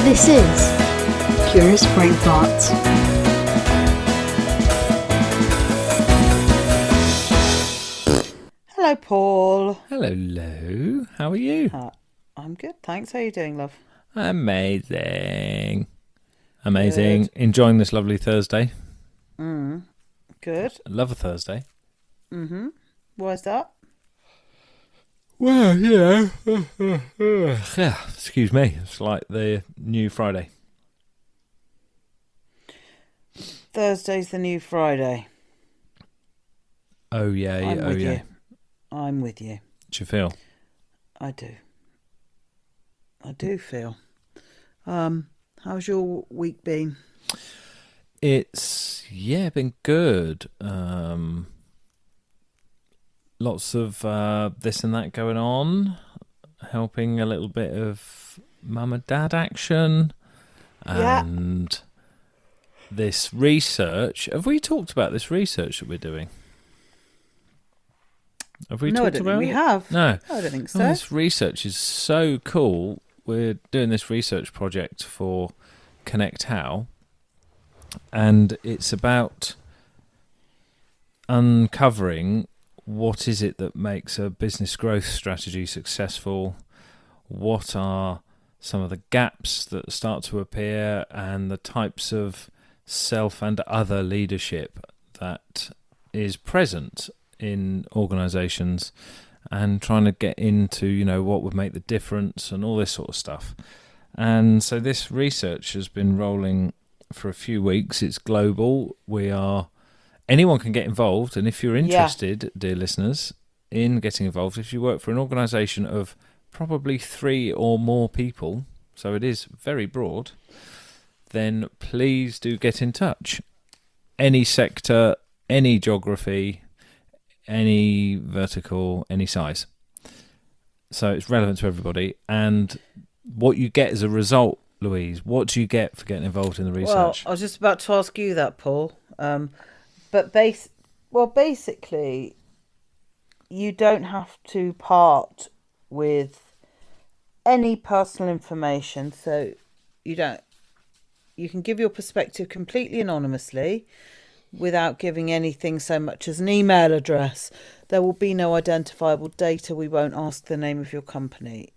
This is Curious Brainfarts. Hello, Paul. Hello. How are you? I'm good, thanks. How are you doing, love? Amazing. Enjoying this lovely Thursday. Good. I love a Thursday. Why is that? Well, yeah, excuse me. It's like the new Friday. Thursday's the new Friday. Oh, yeah. I'm with yeah. you. I'm with you. Do you feel? I do feel. How's your week been? It's, been good. Lots of this and that going on. Helping a little bit of mum and dad action. And this research. Have we talked about this research that we're doing? Have we talked about it? We have. No. I don't think so. Oh, this research is so cool. We're doing this research project for Connect How, and it's about uncovering what is it that makes a business growth strategy successful, what are some of the gaps that start to appear, and the types of self and other leadership that is present in organisations, and trying to get into, what would make the difference and all this sort of stuff. And so this research has been rolling for a few weeks. It's global. Anyone can get involved. And if you're interested, dear listeners, in getting involved, if you work for an organisation of probably 3 or more people, so it is very broad, then please do get in touch. Any sector, any geography, any vertical, any size. So it's relevant to everybody. And what you get as a result, Louise, what do you get for getting involved in the research? Well, I was just about to ask you that, Paul. But basically, you don't have to part with any personal information. So you can give your perspective completely anonymously, without giving anything so much as an email address. There will be no identifiable data. We won't ask the name of your company.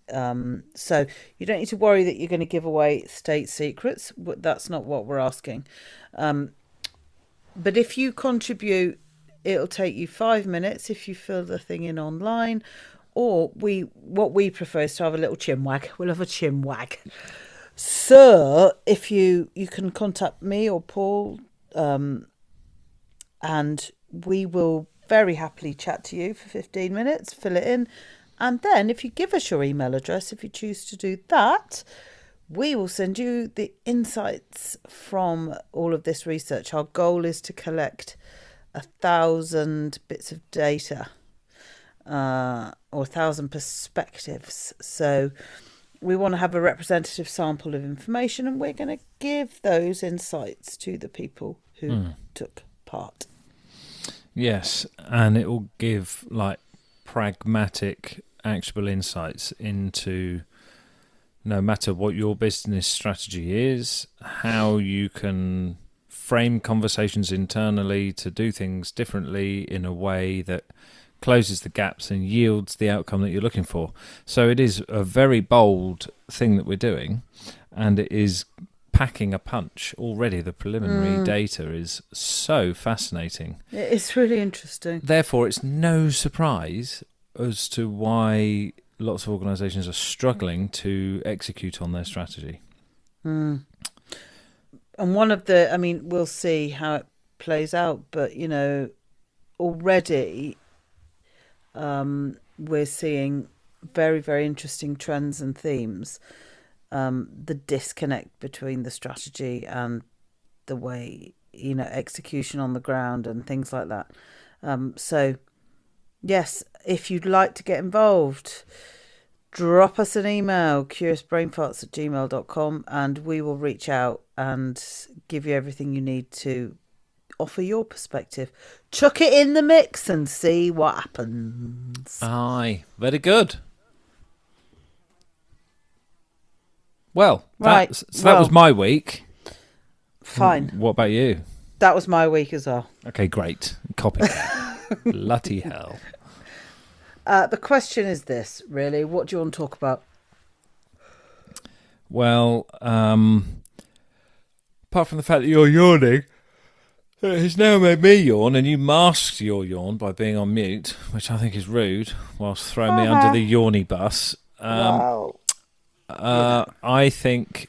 So you don't need to worry that you're going to give away state secrets. That's not what we're asking. But if you contribute, it'll take you 5 minutes if you fill the thing in online. Or what we prefer is to have a little chin wag. We'll have a chin wag. So if you can contact me or Paul, and we will very happily chat to you for 15 minutes, fill it in. And then if you give us your email address, if you choose to do that, we will send you the insights from all of this research. Our goal is to collect 1,000 bits of data, or 1,000 perspectives. So we want to have a representative sample of information, and we're going to give those insights to the people who took part. Yes, and it will give pragmatic, actionable insights into, no matter what your business strategy is, how you can frame conversations internally to do things differently in a way that closes the gaps and yields the outcome that you're looking for. So it is a very bold thing that we're doing, and it is packing a punch already. The preliminary data is so fascinating. It's really interesting. Therefore, it's no surprise as to why lots of organisations are struggling to execute on their strategy. And we'll see how it plays out, but already we're seeing very, very interesting trends and themes. The disconnect between the strategy and the way, execution on the ground and things like that. So, yes, if you'd like to get involved, drop us an email, curiousbrainfarts@gmail.com, and we will reach out and give you everything you need to offer your perspective. Chuck it in the mix and see what happens. Aye, very good. Well, Right. that was my week. Fine. What about you? That was my week as well. Okay, great. Copycat. Bloody hell. The question is this, really. What do you want to talk about? Well, apart from the fact that you're yawning, it's now made me yawn, and you masked your yawn by being on mute, which I think is rude, whilst throwing me under the yawny bus. Wow. I think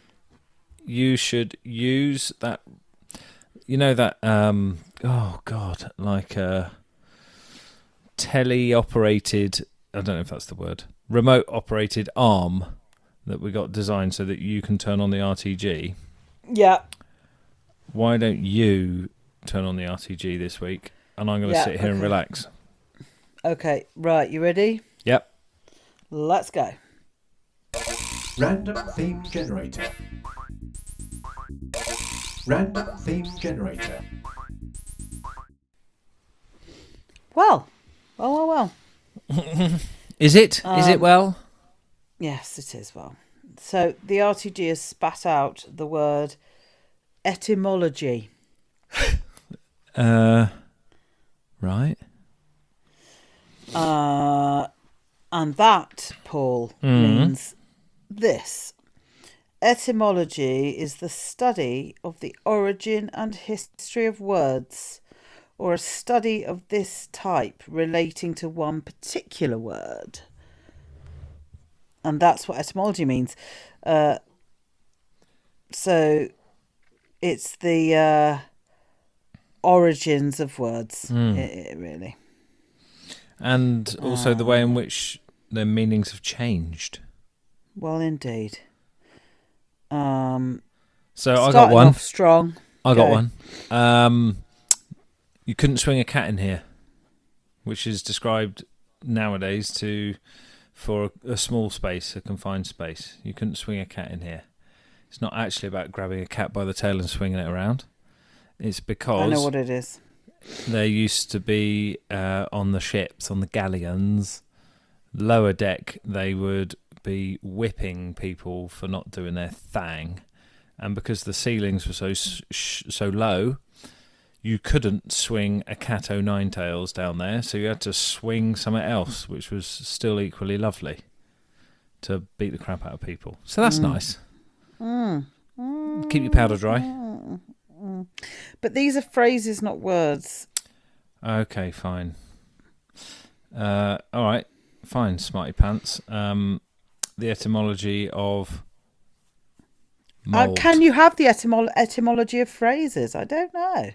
you should use that, that, oh God, like a tele-operated, I don't know if that's the word, remote-operated arm that we got designed so that you can turn on the RTG. Yeah. Why don't you turn on the RTG this week, and I'm going to sit here and relax. Okay, right, you ready? Yep. Let's go. Random theme generator. Random theme generator. Well. Is it? Is it well? Yes, it is well. So the RTG has spat out the word etymology. Right. And that, Paul, means this. Etymology is the study of the origin and history of words, or a study of this type relating to one particular word. And that's what etymology means. So it's the origins of words, really. And also the way in which their meanings have changed. Well, indeed. So I got one. Off strong. I got one. You couldn't swing a cat in here, which is described nowadays for a small space, a confined space. You couldn't swing a cat in here. It's not actually about grabbing a cat by the tail and swinging it around. It's because I know what it is. There used to be on the ships, on the galleons, lower deck, they would be whipping people for not doing their thing, and because the ceilings were so low, you couldn't swing a cat o' nine tails down there, so you had to swing something else, which was still equally lovely, to beat the crap out of people. So that's nice. Keep your powder dry. But these are phrases, not words. Okay, fine. All right, fine, smarty pants. The etymology of mould. Can you have the etymology of phrases? I don't know.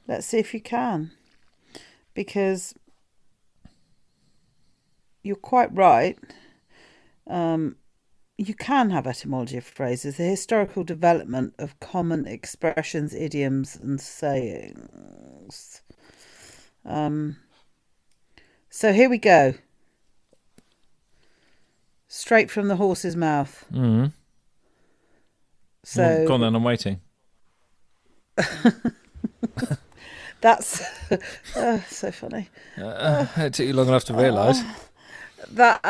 Let's see if you can. Because you're quite right. You can have etymology of phrases, the historical development of common expressions, idioms and sayings. So here we go. Straight from the horse's mouth. Mm-hmm. So well, go on then, I'm waiting. That's so funny. It took you long enough to realise. That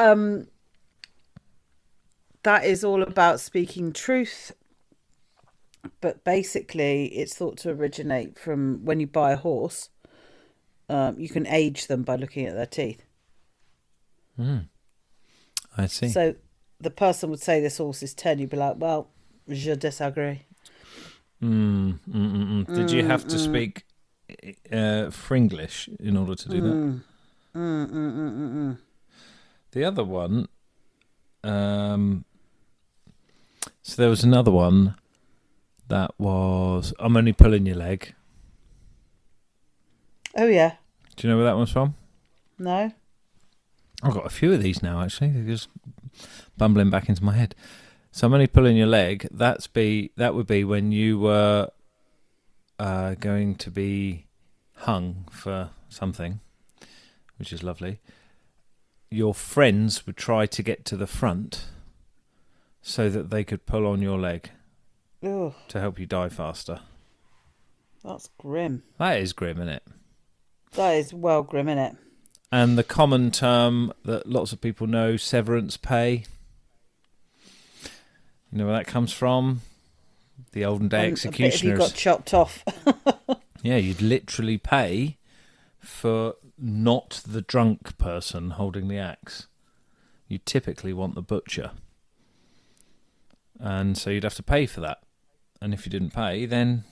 is all about speaking truth, but basically it's thought to originate from when you buy a horse. You can age them by looking at their teeth. I see. So the person would say this horse is 10, you'd be like, well, je disagree. Did you have to speak Fringlish in order to do that? The other one, so there was another one that was, I'm only pulling your leg. Oh, yeah. Do you know where that one's from? No? I've got a few of these now, actually. They're just bumbling back into my head. So I'm only pulling your leg. That would be when you were going to be hung for something, which is lovely. Your friends would try to get to the front so that they could pull on your leg to help you die faster. That's grim. That is grim, isn't it? That is well grim, isn't it? And the common term that lots of people know, severance pay. You know where that comes from? The olden day And a bit of you executioners. got chopped off. Yeah, you'd literally pay for not the drunk person holding the axe. You typically want the butcher. And so you'd have to pay for that. And if you didn't pay, then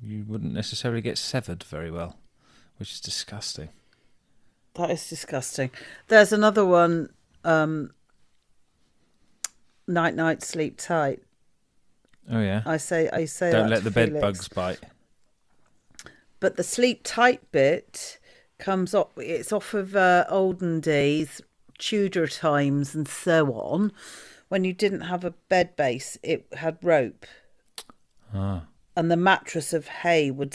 you wouldn't necessarily get severed very well, which is disgusting. That is disgusting. There's another one, night, night, sleep tight. Oh, yeah. I say Don't that let to the bed Felix. bugs bite. But the sleep tight bit comes off. It's off of olden days, Tudor times, and so on. When you didn't have a bed base, it had rope, and the mattress of hay would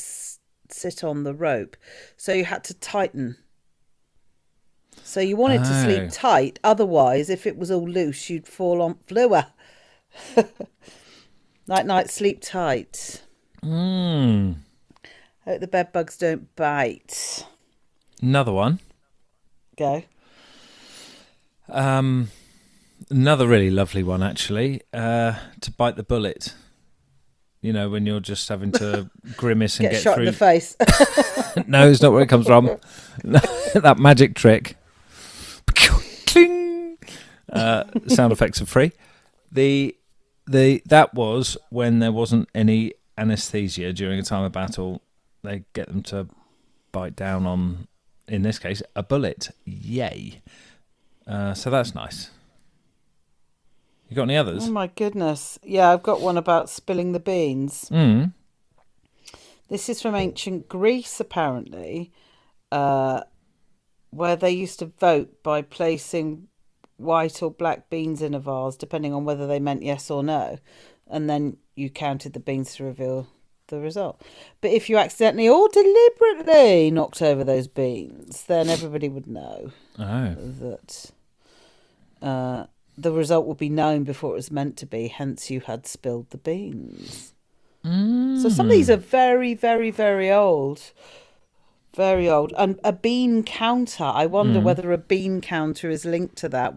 sit on the rope, so you had to tighten. So you wanted to sleep tight. Otherwise, if it was all loose, you'd fall on floor. Night, night, sleep tight. Hope the bed bugs don't bite. Another one. Go. Another really lovely one, actually. To bite the bullet. You know, when you're just having to grimace and Get get shot through. in the face. No, it's not where it comes from. That magic trick. Cling! Sound effects are free. That was when there wasn't any anaesthesia during a time of battle. They get them to bite down on, in this case, a bullet. Yay. So that's nice. You got any others? Oh my goodness. Yeah, I've got one about spilling the beans. This is from ancient Greece, apparently, where they used to vote by placing white or black beans in a vase, depending on whether they meant yes or no. And then you counted the beans to reveal the result. But if you accidentally or deliberately knocked over those beans, then everybody would know that the result would be known before it was meant to be, hence you had spilled the beans. So some of these are very, very, very old. Very old. And a bean counter, I wonder whether a bean counter is linked to that.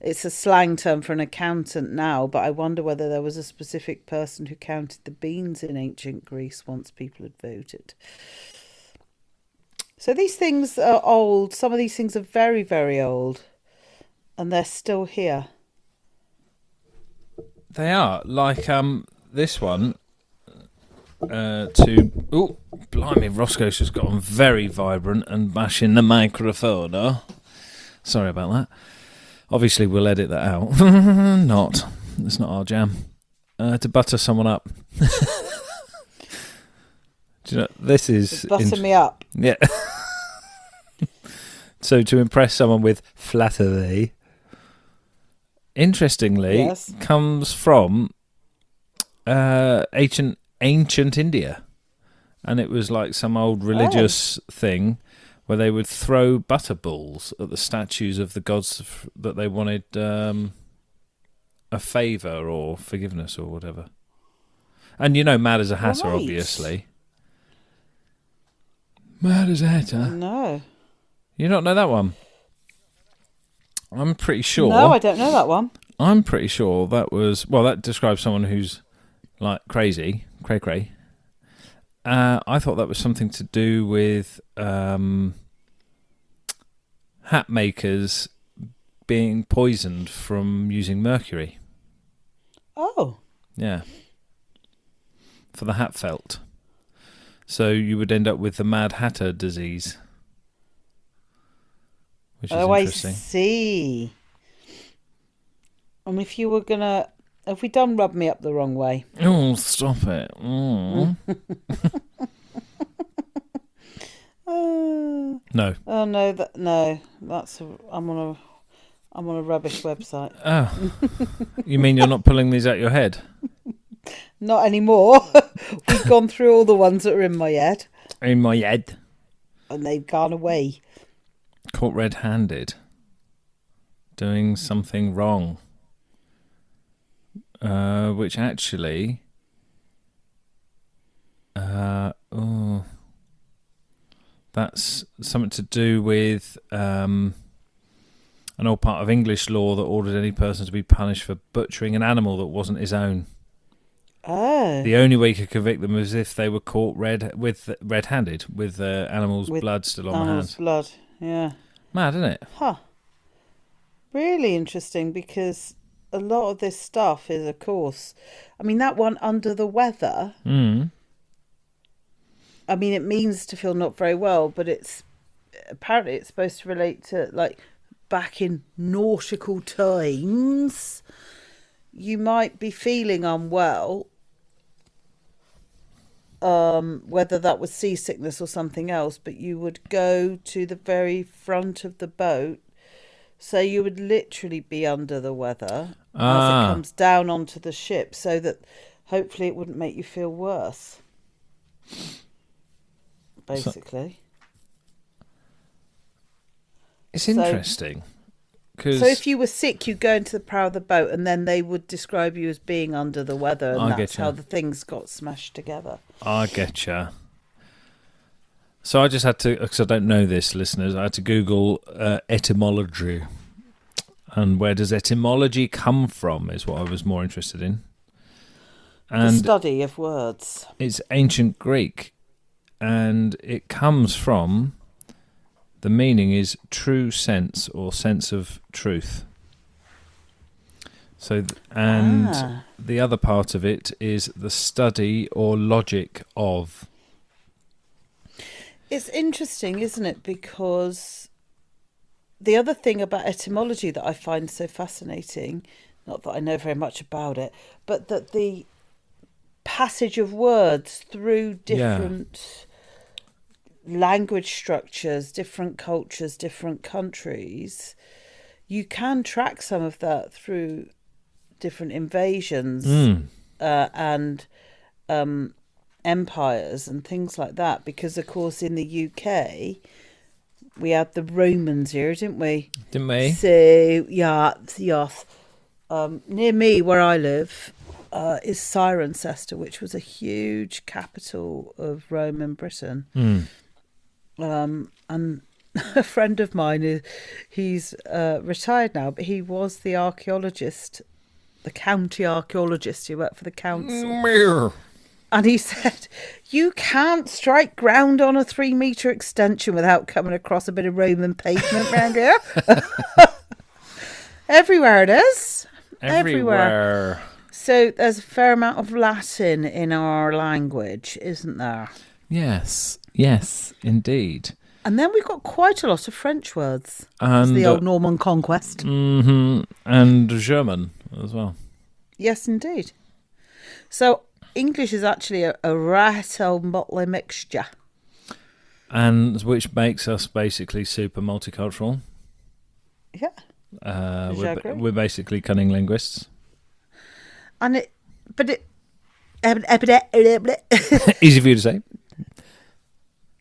It's a slang term for an accountant now, but I wonder whether there was a specific person who counted the beans in ancient Greece once people had voted. So these things are old. Some of these things are very, very old. And they're still here. They are. Like this one. Blimey, Roscoe's just gotten very vibrant and bashing the microphone. Oh. Sorry about that. Obviously, we'll edit that out. It's not our jam. To butter someone up. Do you know, this is... Butter me up. Yeah. So to impress someone with flattery, interestingly, comes from ancient India. And it was like some old religious thing where they would throw butter balls at the statues of the gods that they wanted a favour or forgiveness or whatever. And you know, Mad as a Hatter, obviously. Mad as a Hatter? No. You don't know that one? I'm pretty sure. No, I don't know that one. I'm pretty sure that was... Well, that describes someone who's like crazy, cray-cray. I thought that was something to do with hat makers being poisoned from using mercury. Oh. Yeah. For the hat felt. So you would end up with the Mad Hatter disease. Which is interesting. I see. And if you were going to... Have we done Rub Me Up the Wrong Way? Oh, stop it. Oh. No. Oh no, that's I'm on a rubbish website. Oh. You mean you're not pulling these out your head? Not anymore. We've gone through all the ones that are in my head. In my head. And they've gone away. Caught red-handed. Doing something wrong. Which actually... that's something to do with an old part of English law that ordered any person to be punished for butchering an animal that wasn't his own. Oh. The only way you could convict them was if they were caught red-handed with animal's With blood still on their animal's hands. blood, yeah. Mad, isn't it? Huh. Really interesting, because a lot of this stuff is, of course, I mean, that one, under the weather, Mm. I mean, it means to feel not very well, but apparently it's supposed to relate to, like, back in nautical times, you might be feeling unwell, whether that was seasickness or something else, but you would go to the very front of the boat, so you would literally be under the weather as it comes down onto the ship, so that hopefully it wouldn't make you feel worse, basically. It's interesting. So if you were sick, you'd go into the prow of the boat, and then they would describe you as being under the weather, and that's how the things got smashed together. I getcha. So I just had to, because I don't know this, listeners, I had to Google etymology. And where does etymology come from is what I was more interested in. And the study of words. It's ancient Greek, and it comes from... The meaning is true sense or sense of truth. So, the other part of it is the study or logic of. It's interesting, isn't it? Because the other thing about etymology that I find so fascinating, not that I know very much about it, but that the passage of words through different... language structures, different cultures, different countries, you can track some of that through different invasions and empires and things like that, because of course in the UK we had the Romans here, didn't we? So yes. Near me where I live is Cirencester, which was a huge capital of Rome and Britain. And a friend of mine, he's retired now, but he was the archaeologist, the county archaeologist who worked for the council. And he said, you can't strike ground on a 3-metre extension without coming across a bit of Roman pavement around here. Everywhere it is. Everywhere. So there's a fair amount of Latin in our language, isn't there? Yes, indeed. And then we've got quite a lot of French words. And the old Norman conquest. And German as well. Yes, indeed. So English is actually a right old motley mixture. And which makes us basically super multicultural. Yeah. We're basically cunning linguists. And Easy for you to say.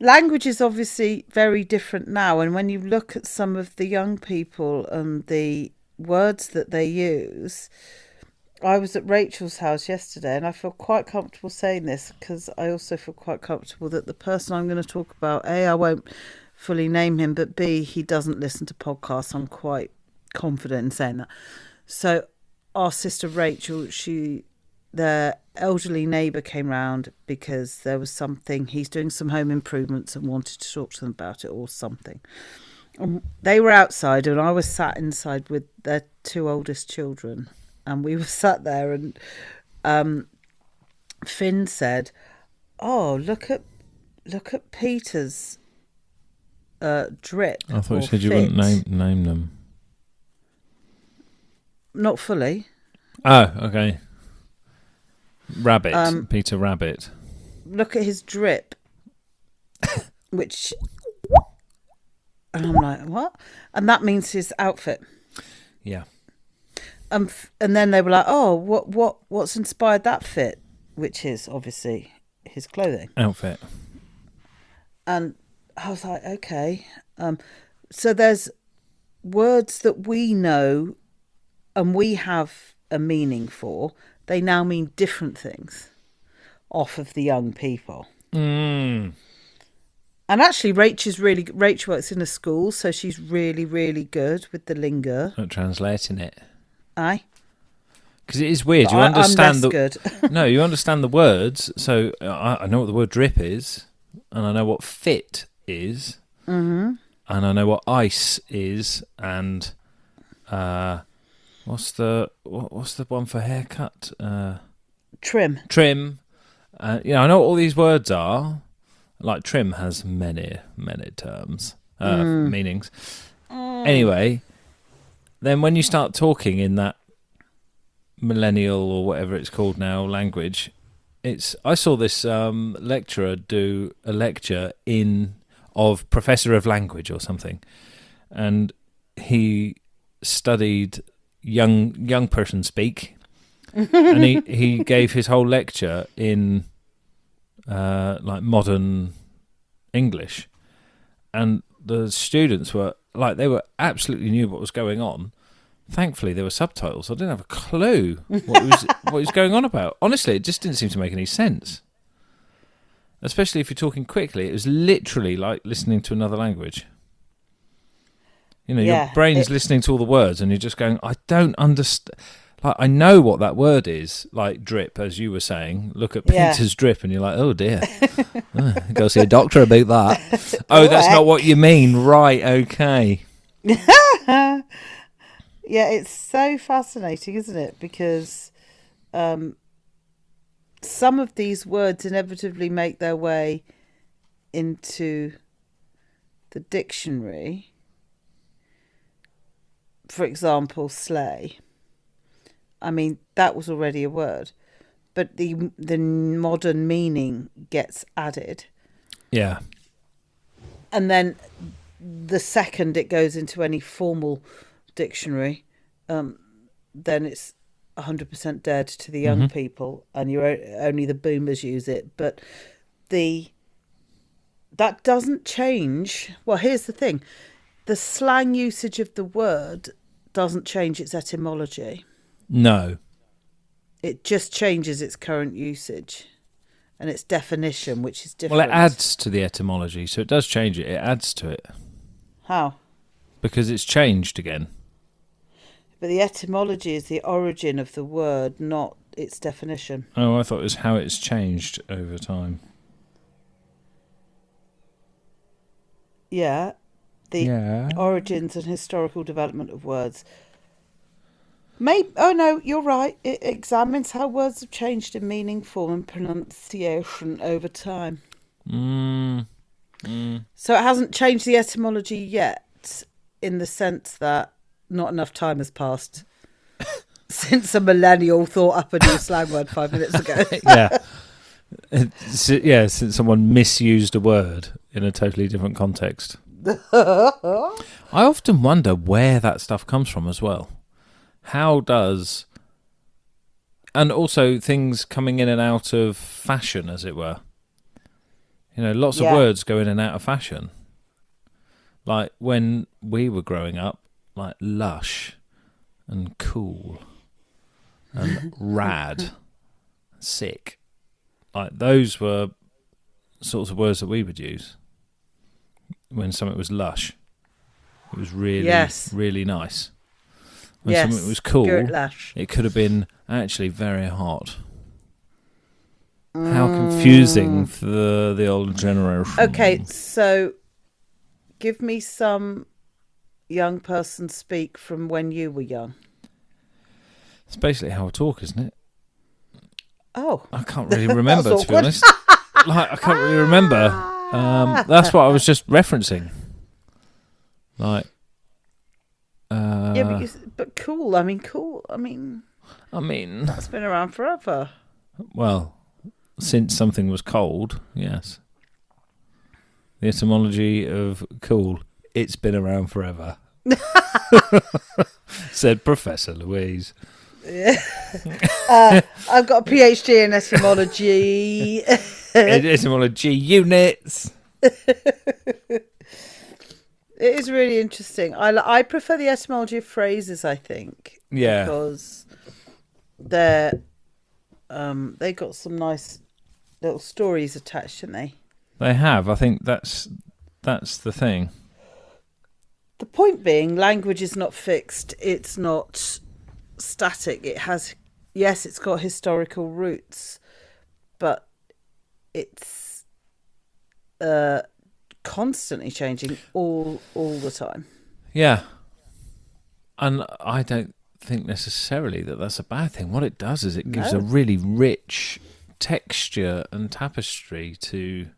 Language is obviously very different now, and when you look at some of the young people and the words that they use, I was at Rachel's house yesterday, and I feel quite comfortable saying this because I also feel quite comfortable that the person I'm going to talk about, A, I won't fully name him, but B, he doesn't listen to podcasts. I'm quite confident in saying that. So our sister Rachel, their elderly neighbour came round because there was something, he's doing some home improvements and wanted to talk to them about it or something. They were outside and I was sat inside with their 2 oldest children, and we were sat there, and Finn said, "Oh, look at Peter's drip." I thought you said fit. You wouldn't name them. Not fully. Oh, okay. Rabbit, Peter Rabbit. Look at his drip, which, and I'm like, what? And that means his outfit. Yeah. And then they were like, oh, what's inspired that fit? Which is obviously his clothing. Outfit. And I was like, okay. So there's words that we know and we have a meaning for. They now mean different things off of the young people. And actually, Rach works in a school, so she's really, really good with the lingo. Not translating it. Aye. Because it is weird. But You understand I'm less good. No, you understand the words. So I know what the word drip is, and I know what fit is, and I know what ice is, and what's the one for haircut? Trim. Trim. I know what all these words are. Like trim has many terms, meanings. Anyway, then when you start talking in that millennial or whatever it's called now language, I saw this lecturer do a lecture of professor of language or something, and he studied young person speak, and he gave his whole lecture in like modern English, and the students were like, they were absolutely knew what was going on. Thankfully, there were subtitles. I didn't have a clue what was going on about. Honestly, it just didn't seem to make any sense. Especially if you're talking quickly. It was literally like listening to another language. Your brain's listening to all the words, and you're just going, I don't understand. Like, I know what that word is, like drip, as you were saying. Look at Peter's drip, and you're like, oh dear. Go see a doctor about that. Oh, that's not what you mean. Right, okay. Yeah, it's so fascinating, isn't it? Because some of these words inevitably make their way into the dictionary. For example, sleigh. I mean, that was already a word, but the modern meaning gets added. Yeah. And then the second it goes into any formal dictionary, then it's 100% dead to the young people, and only the boomers use it. But that doesn't change. Well, here's the thing. The slang usage of the word doesn't change its etymology. No. It just changes its current usage and its definition, which is different. Well, it adds to the etymology, so it does change it. It adds to it. How? Because it's changed again. But the etymology is the origin of the word, not its definition. Oh, I thought it was how it's changed over time. Yeah. Origins and historical development of words. Oh no, you're right. It examines how words have changed in meaning, form and pronunciation over time. So it hasn't changed the etymology yet, in the sense that not enough time has passed since a millennial thought up a new slang word 5 minutes ago. Since someone misused a word in a totally different context. I often wonder where that stuff comes from as well. And also things coming in and out of fashion, as it were. Lots of words go in and out of fashion. Like when we were growing up, like lush and cool and rad, sick. Like those were sorts of words that we would use when something was lush. It was really, really nice. When something was cool, it could have been actually very hot. How confusing for the old generation. Okay, so give me some young person speak from when you were young. It's basically how I talk, isn't it? Oh. I can't really remember, to be honest. I can't really remember. That's what I was just referencing. Like... but cool. I mean, cool. I mean, that's been around forever. Well, since something was cold, yes. The etymology of cool, it's been around forever. Said Professor Louise. I've got a PhD in etymology. Etymology units. It is really interesting. I prefer the etymology of phrases, I think. Yeah. Because they got some nice little stories attached, didn't they? They have. I think that's the thing. The point being, language is not fixed. It's not static. It has, yes, it's got historical roots, but it's constantly changing all the time. Yeah. And I don't think necessarily that that's a bad thing. What it does is it gives a really rich texture and tapestry to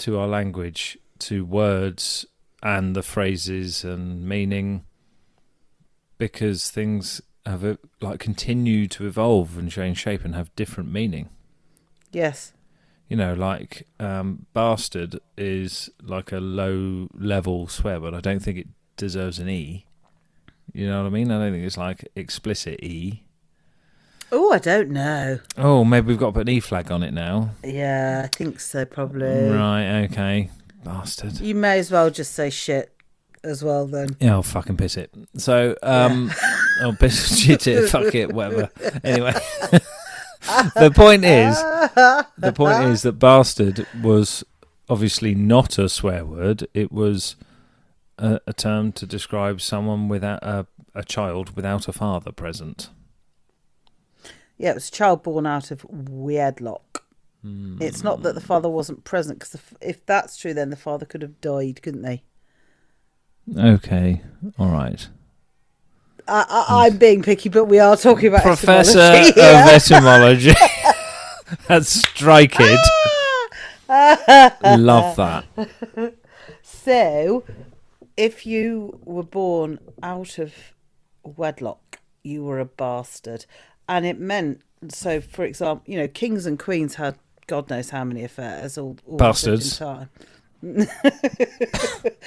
our language, to words and the phrases and meaning, because things have continue to evolve and change shape and have different meaning. Yes. You know, like bastard is like a low level swear word. I don't think it deserves an E. You know what I mean? I don't think it's like explicit E. Oh, I don't know. Oh, maybe we've got to put an E flag on it now. Yeah, I think so, probably. Right, okay. Bastard. You may as well just say shit as well, then. Yeah, I'll fucking piss it. So, I'll piss shit it, fuck it, whatever. Anyway. The point is that bastard was obviously not a swear word. It was a term to describe someone without a child without a father present. Yeah, it was a child born out of wedlock. It's not that the father wasn't present, because if that's true, then the father could have died, couldn't they? Okay, all right. I'm being picky, but we are talking about Professor etymology. of etymology. That's striking. Love that. So, if you were born out of wedlock, you were a bastard. And it meant, so for example, you know, kings and queens had God knows how many affairs all Bastards. the time.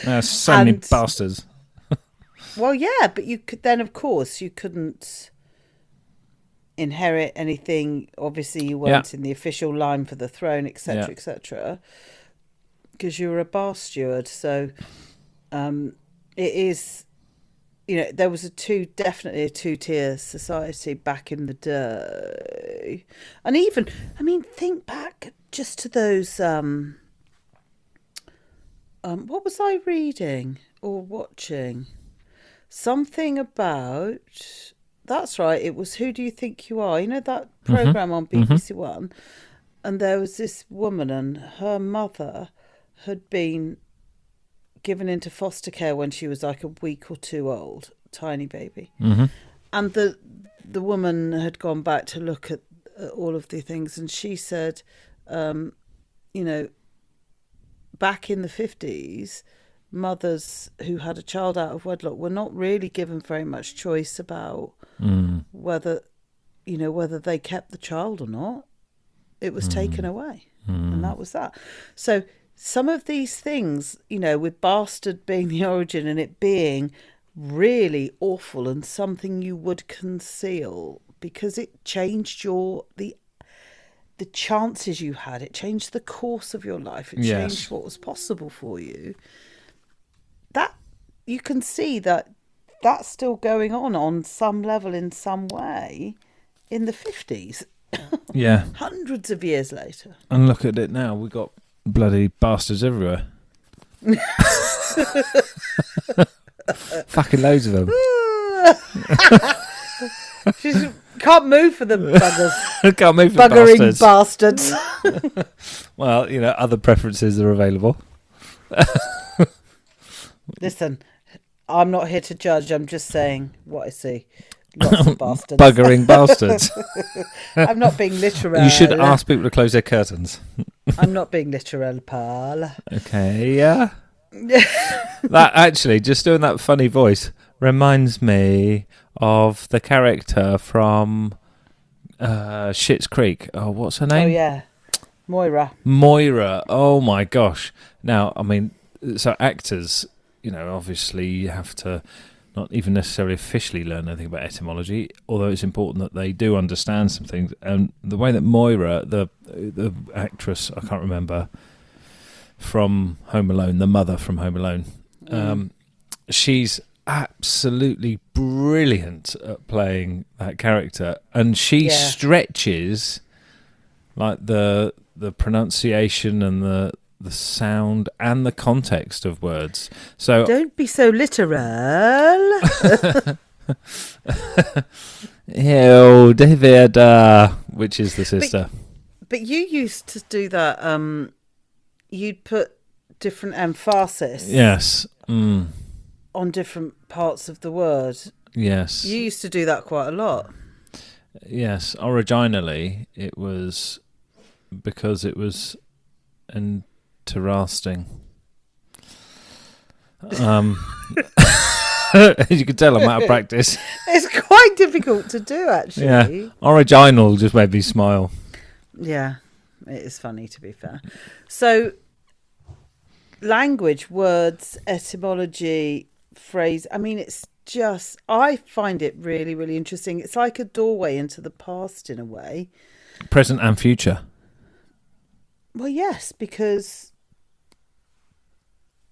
There's so many bastards. Well, yeah, but you could then, of course, you couldn't inherit anything. Obviously, you weren't in the official line for the throne, etc., etc., because you were a bastard. So it is, you know, there was definitely a two-tier society back in the day. And even, I mean, think back just to those, what was I reading or watching? Something about, that's right, it was Who Do You Think You Are? You know that programme on BBC One? And there was this woman, and her mother had been given into foster care when she was like a week or two old, tiny baby. And the woman had gone back to look at all of the things, and she said, you know, back in the 50s, mothers who had a child out of wedlock were not really given very much choice about whether they kept the child or not. It was taken away, and that was that. So some of these things, you know, with bastard being the origin and it being really awful and something you would conceal because it changed the chances you had. It changed the course of your life. It changed what was possible for you. That you can see that that's still going on some level in some way in the 50s. Yeah. Hundreds of years later. And look at it now. We've got bloody bastards everywhere. Fucking loads of them. She can't move for the buggers. Can't move for buggering bastards. Well, you know, other preferences are available. Listen, I'm not here to judge. I'm just saying what I see. Lots of bastards. Buggering bastards. I'm not being literal. You should ask people to close their curtains. I'm not being literal, pal. Okay, yeah. That actually, just doing that funny voice reminds me of the character from Schitt's Creek. Oh, what's her name? Oh, yeah. Moira. Oh, my gosh. Now, I mean, so actors, you know, obviously you have to not even necessarily officially learn anything about etymology, although it's important that they do understand some things. And the way that Moira, the actress, I can't remember, from Home Alone, the mother from Home Alone, she's absolutely brilliant at playing that character, and she stretches like the the pronunciation and the sound and the context of words. So Don't be so literal. Ew, David, which is the sister. But you used to do that. You'd put different emphasis Yes. on different parts of the word. Yes. You used to do that quite a lot. Yes. Originally, it was because it was interesting. As you can tell, I'm out of practice. It's quite difficult to do, actually. Yeah. Original just made me smile. Yeah, it is funny, to be fair. So, language, words, etymology, phrase. I mean, it's just, I find it really, really interesting. It's like a doorway into the past in a way. Present and future. Well, yes, because,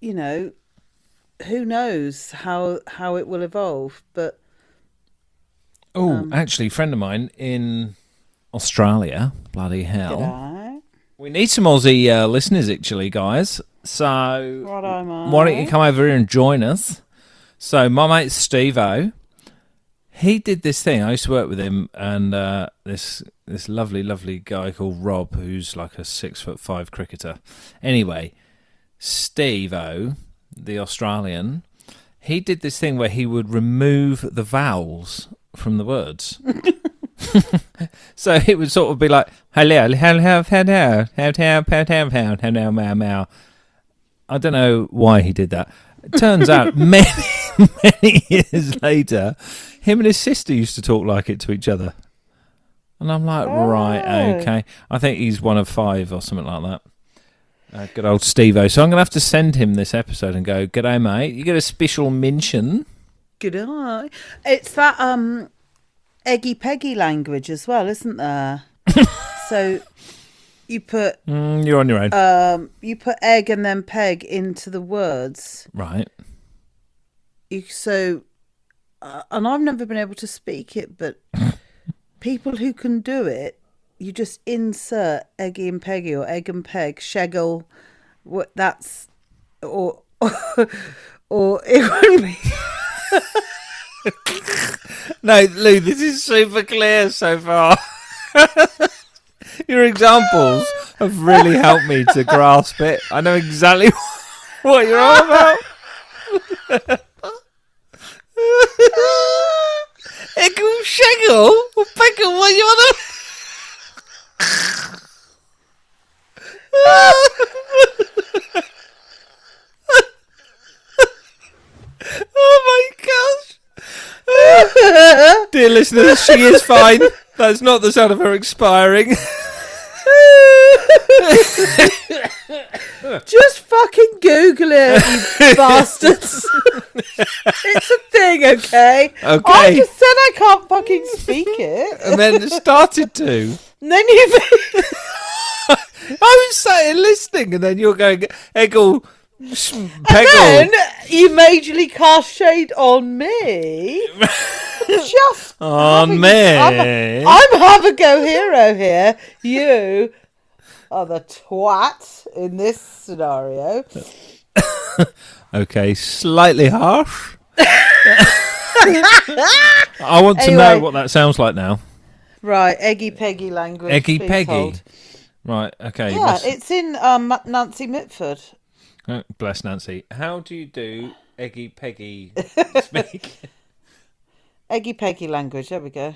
you know, who knows how it will evolve. But Actually, a friend of mine in Australia, bloody hell. g'day. We need some Aussie listeners, actually, guys. So Righto, mate. why don't you come over here and join us? So my mate Steve-O, he did this thing. I used to work with him, and this lovely, lovely guy called Rob, who's like a 6'5" cricketer. Anyway, Steve-O, the Australian, he did this thing where he would remove the vowels from the words. So it would sort of be like hello, meow. I don't know why he did that. It turns out many years later, him and his sister used to talk like it to each other. And I'm like, right, okay. I think he's one of 5 or something like that. Good old Steve-O. So I'm going to have to send him this episode and go, g'day, mate. You get a special mention. G'day. It's that eggy peggy language as well, isn't there? So you put You're on your own. you put egg and then peg into the words. Right. And I've never been able to speak it, but people who can do it, you just insert eggy and peggy or egg and peg, sheggle. What that's or it would be. No, Lou, this is super clear so far. Your examples have really helped me to grasp it. I know exactly what you're on about. Eggle, sheggle, or pickle, what you want to... Oh my gosh. Dear listeners, she is fine. That's not the sound of her expiring. Just fucking Google it, you bastards. It's a thing, okay? Okay. I just said I can't fucking speak it. And then started to. And then you... I was sat here listening, and then you're going, Eggle, And peggle. then you majorly cast shade on me. Just On me. I'm have a go hero here. You are the twat in this scenario. Okay, slightly harsh. I want to know Anyway. what that sounds like now. Right, eggy peggy language. Eggy please peggy. hold. Right, okay. Yeah, it's in Nancy Mitford. Bless Nancy. How do you do eggy peggy speak? Eggy peggy language, there we go.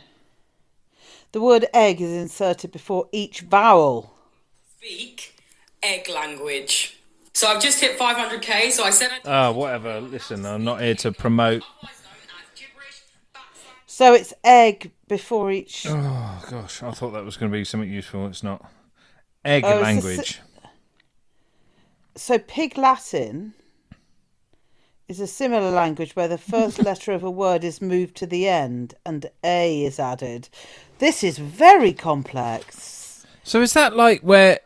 The word egg is inserted before each vowel. Speak egg language. So I've just hit 500k, so I said Whatever. Listen, I'm not here to promote. So it's egg before each... Oh, gosh. I thought that was going to be something useful. It's not. Egg Oh, it's language. So Pig Latin is a similar language where the first letter of a word is moved to the end and A is added. This is very complex. So is that like where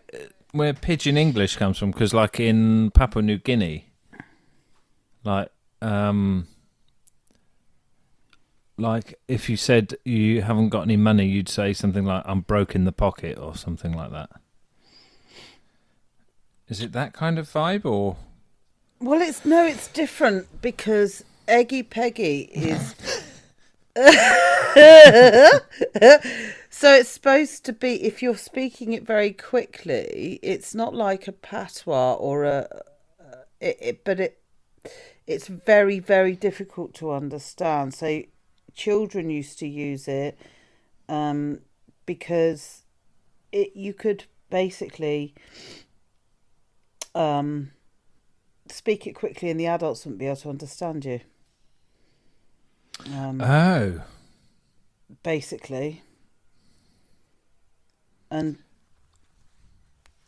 Pidgin English comes from? Because like in Papua New Guinea, like if you said you haven't got any money, you'd say something like "I'm broke in the pocket" or something like that. Is it that kind of vibe, or? Well, it's different because eggy peggy is. So it's supposed to be, if you're speaking it very quickly, it's not like a patois or it's very, very difficult to understand. So children used to use it because you could basically speak it quickly and the adults wouldn't be able to understand you. Basically. And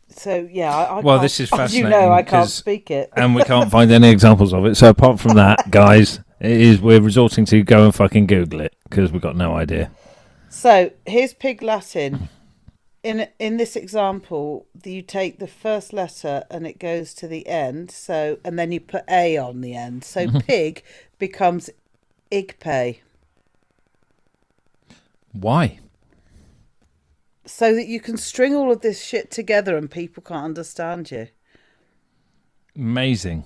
so, yeah, I well, can't, this is fascinating. As you know, I can't speak it. And we can't find any examples of it. So apart from that, guys, we're resorting to go and fucking Google it because we've got no idea. So here's Pig Latin. In this example, you take the first letter and it goes to the end. So, and then you put A on the end. So pig becomes igpay. Why? So that you can string all of this shit together and people can't understand you. Amazing.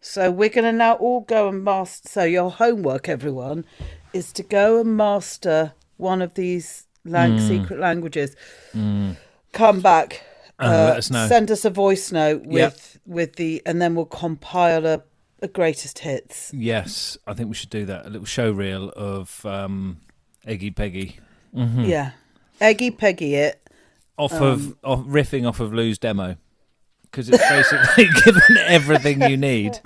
So we're going to now all go and master. So your homework, everyone, is to go and master one of these secret languages. Come back. Let us know. Send us a voice note with the, and then we'll compile a greatest hits. Yes, I think we should do that. A little show reel of Eggy Peggy. Mm-hmm. Yeah. Eggy Peggy it. Riffing off of Lou's demo. Because it's basically given everything you need.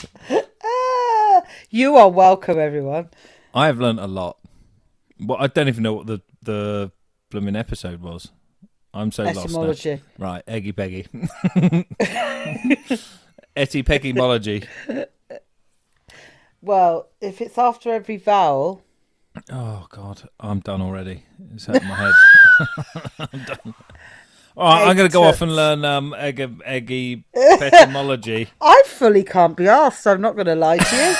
You are welcome, everyone. I have learnt a lot. Well, I don't even know what the blooming episode was. I'm so Etymology. lost now. Right, Eggy Peggy. Etymology. Well, if it's after every vowel... Oh, God. I'm done already. It's hurting my head. I'm done. All right, I'm going to go off and learn eggy etymology. I fully can't be asked. I'm not going to lie to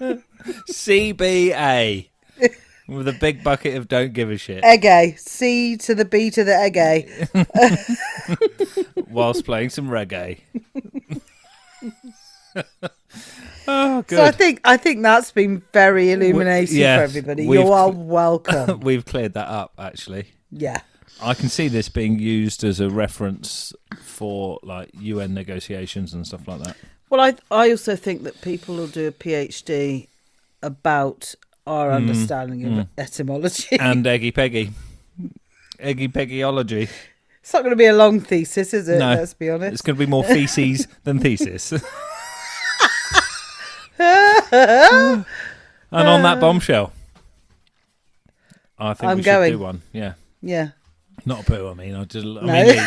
you. CBA. With a big bucket of don't give a shit. Eggy. C to the B to the eggy. Whilst playing some reggae. Oh, good. So I think that's been very illuminating for everybody. You are welcome. We've cleared that up, actually. Yeah. I can see this being used as a reference for like UN negotiations and stuff like that. Well, I also think that people will do a PhD about our understanding of etymology. And Eggy Peggy. Eggy Peggyology. It's not going to be a long thesis, is it? No, let's be honest. It's going to be more feces than thesis. And on that bombshell, I think we should do one. Yeah. Yeah. Not a poo, I mean. I mean,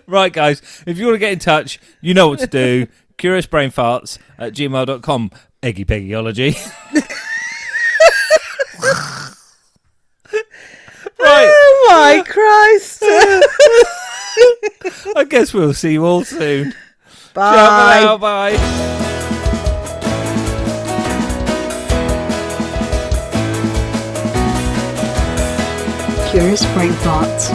right, guys. If you want to get in touch, you know what to do. curiousbrainfarts@gmail.com. Eggy Peggyology. Right. Oh, my Christ. I guess we'll see you all soon. Bye. Ciao, bye. Curious Brain Thoughts.